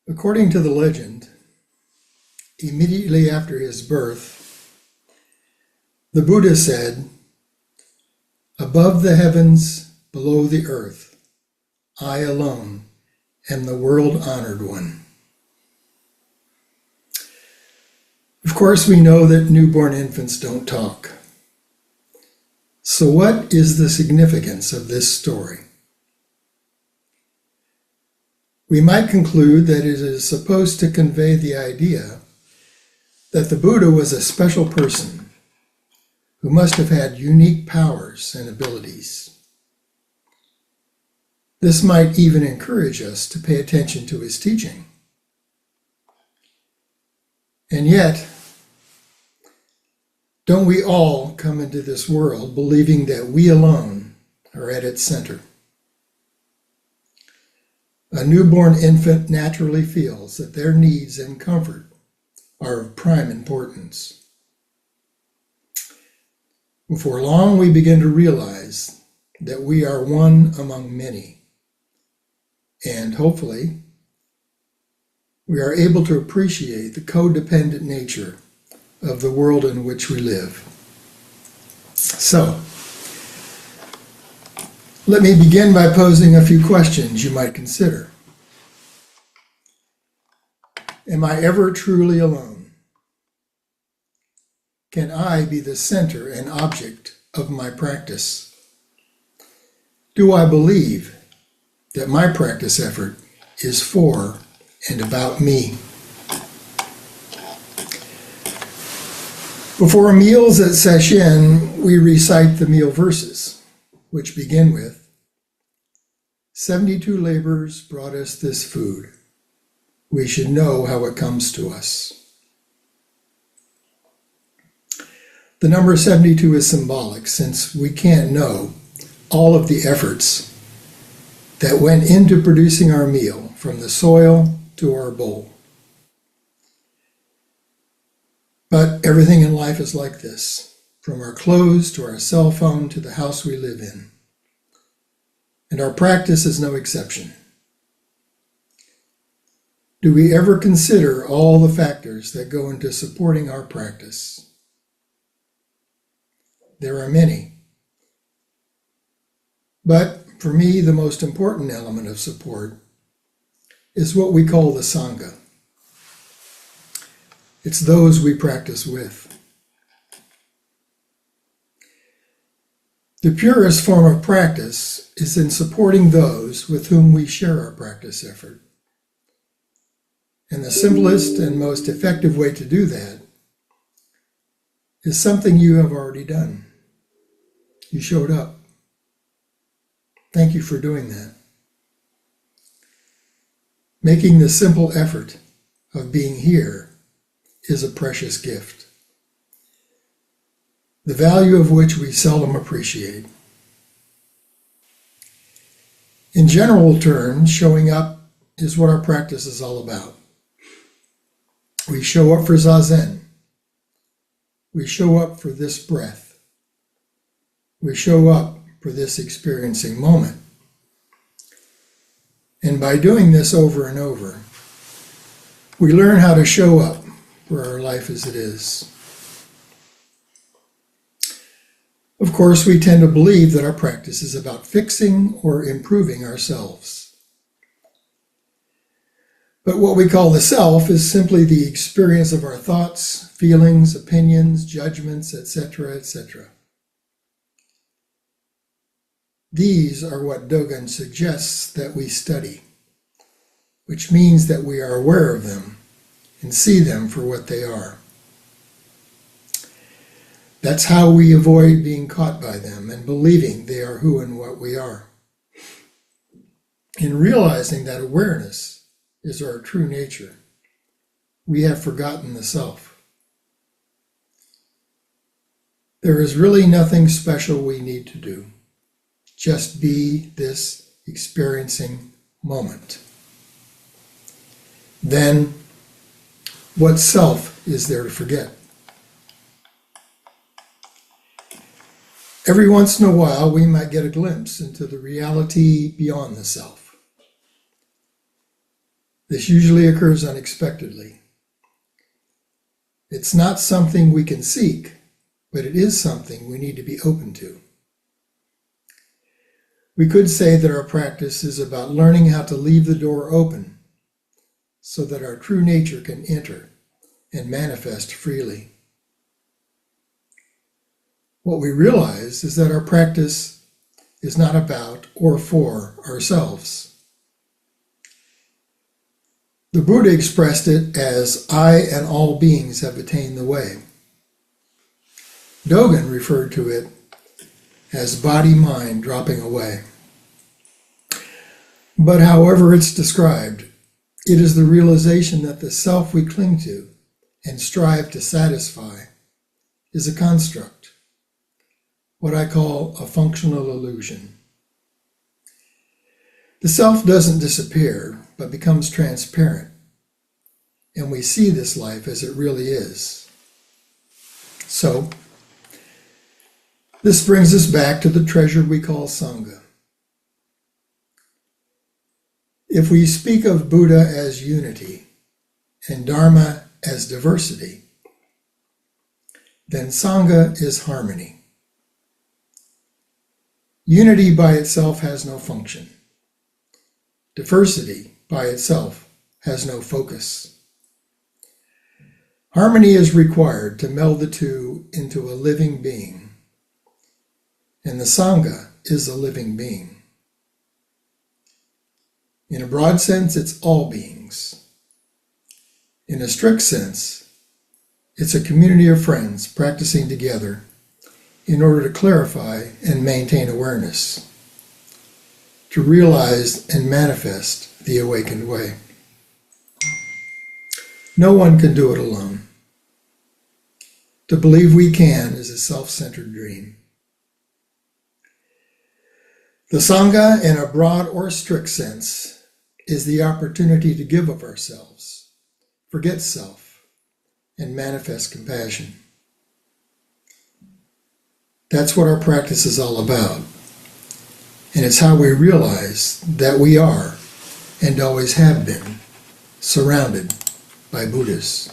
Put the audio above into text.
According to the legend, immediately after his birth, the Buddha said, "Above the heavens, below the earth, I alone am the world-honored one." Of course, we know that newborn infants don't talk. So what is the significance of this story? We might conclude that it is supposed to convey the idea that the Buddha was a special person who must have had unique powers and abilities. This might even encourage us to pay attention to his teaching. And yet, don't we all come into this world believing that we alone are at its center? A newborn infant naturally feels that their needs and comfort are of prime importance. Before long, we begin to realize that we are one among many, and hopefully, we are able to appreciate the codependent nature of the world in which we live. So, let me begin by posing a few questions you might consider. Am I ever truly alone? Can I be the center and object of my practice? Do I believe that my practice effort is for and about me? Before meals at Sesshin, we recite the meal verses, which begin with, 72 labors brought us this food. We should know how it comes to us. The number 72 is symbolic, since we can't know all of the efforts that went into producing our meal, from the soil to our bowl. But everything in life is like this, from our clothes to our cell phone to the house we live in. And our practice is no exception. Do we ever consider all the factors that go into supporting our practice? There are many. But for me, the most important element of support is what we call the Sangha. It's those we practice with. The purest form of practice is in supporting those with whom we share our practice effort. And the simplest and most effective way to do that is something you have already done. You showed up. Thank you for doing that. Making the simple effort of being here is a precious gift, the value of which we seldom appreciate. In general terms, showing up is what our practice is all about. We show up for Zazen. We show up for this breath. We show up for this experiencing moment. And by doing this over and over, we learn how to show up for our life as it is. Of course, we tend to believe that our practice is about fixing or improving ourselves. But what we call the self is simply the experience of our thoughts, feelings, opinions, judgments, etc., etc. These are what Dogen suggests that we study, which means that we are aware of them and see them for what they are. That's how we avoid being caught by them and believing they are who and what we are. In realizing that awareness is our true nature, we have forgotten the self. There is really nothing special we need to do. Just be this experiencing moment. Then, what self is there to forget? Every once in a while, we might get a glimpse into the reality beyond the self. This usually occurs unexpectedly. It's not something we can seek, but it is something we need to be open to. We could say that our practice is about learning how to leave the door open so that our true nature can enter and manifest freely. What we realize is that our practice is not about or for ourselves. The Buddha expressed it as, "I and all beings have attained the way." Dogen referred to it as body-mind dropping away. But however it's described, it is the realization that the self we cling to and strive to satisfy is a construct, what I call a functional illusion. The self doesn't disappear, but becomes transparent, and we see this life as it really is. So, this brings us back to the treasure we call Sangha. If we speak of Buddha as unity and Dharma as diversity, then Sangha is harmony. Unity by itself has no function. Diversity by itself has no focus. Harmony is required to meld the two into a living being, and the Sangha is a living being. In a broad sense, it's all beings. In a strict sense, it's a community of friends practicing together in order to clarify and maintain awareness, to realize and manifest the awakened way. No one can do it alone. To believe we can is a self-centered dream. The Sangha, in a broad or strict sense, is the opportunity to give of ourselves, forget self, and manifest compassion. That's what our practice is all about, and it's how we realize that we are, and always have been, surrounded by Buddhas.